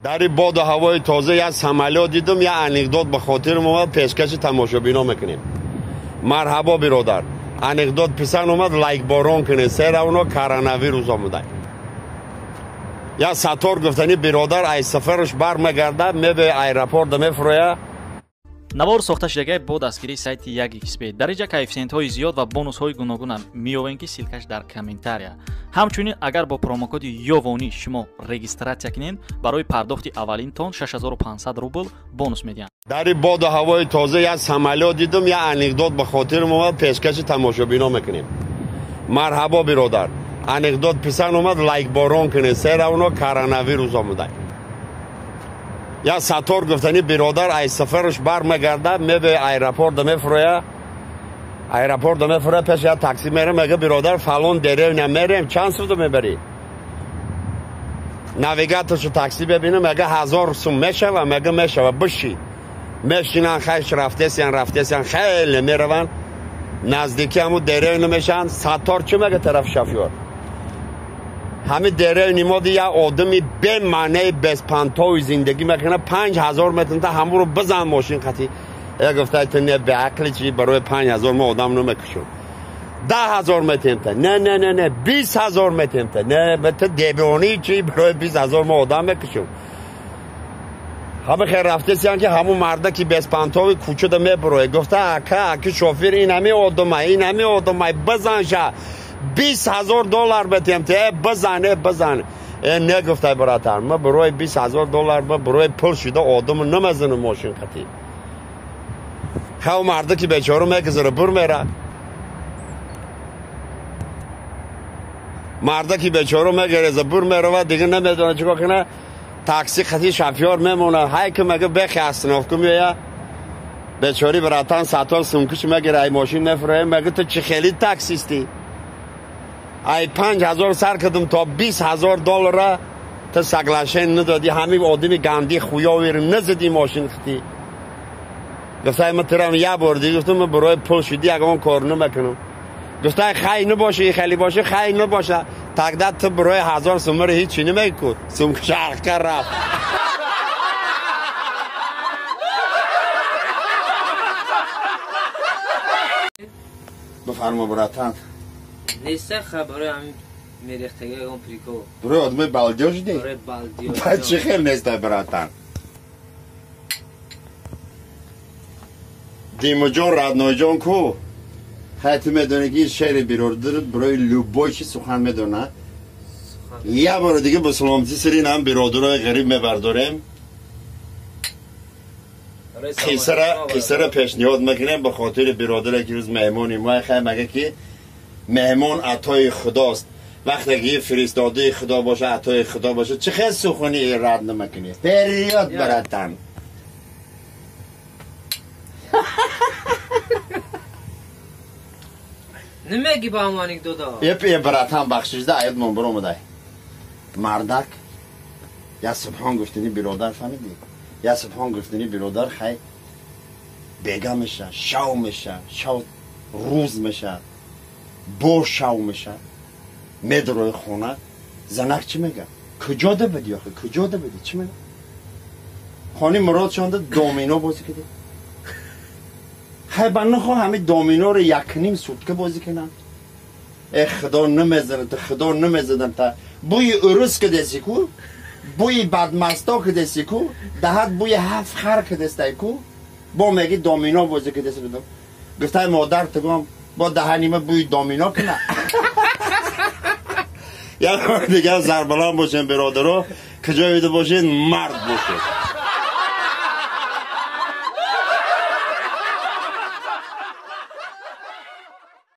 در باد و هوای تازه یک سمالیات دیدم، یا انکدوت به خاطر اومد، پیشکش تماشابینا میکنیم. مرحبا برادر، انکدوت پسند اومد لایک بارون کنه، سر اونا کرونا آمده. یا ستار گفتنی برادر ای سفرش برمیگرده میبه ایرپورت میفرویه. навор сохта шудагии бо дастгирии сайти Yagxp дариҷа коэффициентҳои зиёд ва бонусҳои гуногун меёбем ки силкаш дар комментария. ҳамчунин агар бо промокоди ёвонӣ шумо регистратсия кунед, барои пардохти аввалинтон 6500 рубл бонус медиҳанд. дар боду ҳавои тоза як самолёт дидум, як анекдот ба хотирам омад, пешкаши тамошобино мекунем. марҳабо биродар, анекдот писанд омад, лайк борон кунед, сера уно коронавирус омада. یا ساتور گفتنی برادر ای سفرش برمیگرده میبه ایرپورت میفرویه. ایرپورت میفرویه، پیش یا تاکسی میره، میگه برادر فلان دره نمیریم، چند سود میبری؟ ناویگاتورشو تاکسی ببینه، میگه 1000 سوم میشه و میگه میشه و بشی میشینن، خیش رفتهسیان خیلی میرون نزدیکی همون دره نمیشن. ساتور چی میگه طرف شافیور؟ همه دره نیمادی یا آدمی به معنی بسپانتوی زندگی میکنه، 5000 متر تا همون رو بزن ماشین خطی. گفته تو نه به عقل چی برای 5000 ما آدم نمیکشم. 10000 متر تا نه 20000 متر تا نه متر دیوانی چی برای 20000 ما آدم میکشم. همه خیر رفته سیان که همون مرده که بسپانتوی کوچه ده میبروه. گفته اکا شوفیر این همه آدمه بزن شه 20000 دلار بتیم ته بزنه. نگفته برادر، ما برای 20000 دلار برای پول شده آدم نمیزنه ماشین خطی. خب مرده که بیچاره میگذاره بر میره، مرده که بیچاره میگذاره بر میره و دیگه نمیدونه چیکار کنه. تاکسی خطی شافیور میمونه، های که میگه بخواستناف که میگه بیچاری براتان ساتور سمکش میگیره، ای ماشین نفره، میگه تو چه خیلی تاکسیستی؟ ای 5000 سر کردم تا 20000 دلار تا سگلاشین ندادی، همین آدمی گندی خویاوی رو نزدی ماشین خطی. گفته من ترام یا بردی، گفتم من برای پول شدی اگه من کار نمیکنم. گفته خیلی نباشه، خیلی باشه، خیلی نباشه، تقدر تو برای 1000 سوم هیچی نمیکن، سوم شرق کر رفت. بفرما براتان نیست خبره همین میریختگی اون پریکو برای آدمای بلدیاش دی؟ برای بلدیاش باید چه خیلی نیسته براتان دیمو جان ردنای جان کو حتی میدونه شهر بیرور دارد برای لوبایشی سخن میدونه. یه بار دیگه با سلامتی سرین هم برادرهای غریب میبرداریم، قصه پیشنهاد میکنیم به خاطر برادر که روز مهمونی ما خیلی مگه که مهمان عطای خداست، وقتی که فرستاده خدا باشه عطای خدا باشه چه خیلی سخنی رد نمیکنی. پریاد براتن نمیگی با هم انکدوتا یه براتن بخشش ده آید من برام ده مردک یا سبحان گفتنی برادر فهمیدی؟ یا سبحان گفتنی برادر خیلی بیگا میشه، شو میشه، شو روز میشه، بو شو میشه، میدروی خونه زنک چی میگه؟ کجا ده بدی آخه؟ کجا ده بدی؟ چی میگه؟ خانی مراد شانده دومینو بازی کده؟ خیلی بنده خواه همه دومینو رو 1.5 سوتکه بازی کنن؟ ای خدا نمیزنه تا خدا نمیزنه تا بوی عروس که دستی کو؟ بوی بدمستا که دستی کو؟ دهت بوی 7 خر که دستی کو؟ با میگی دومینو بازی که دستی بدم. گفته مادر تگم با دهنیمه بوی دومینو کنه. یا دیگه زربلان باشین برادرها، کجا بیده باشین مرد باشین.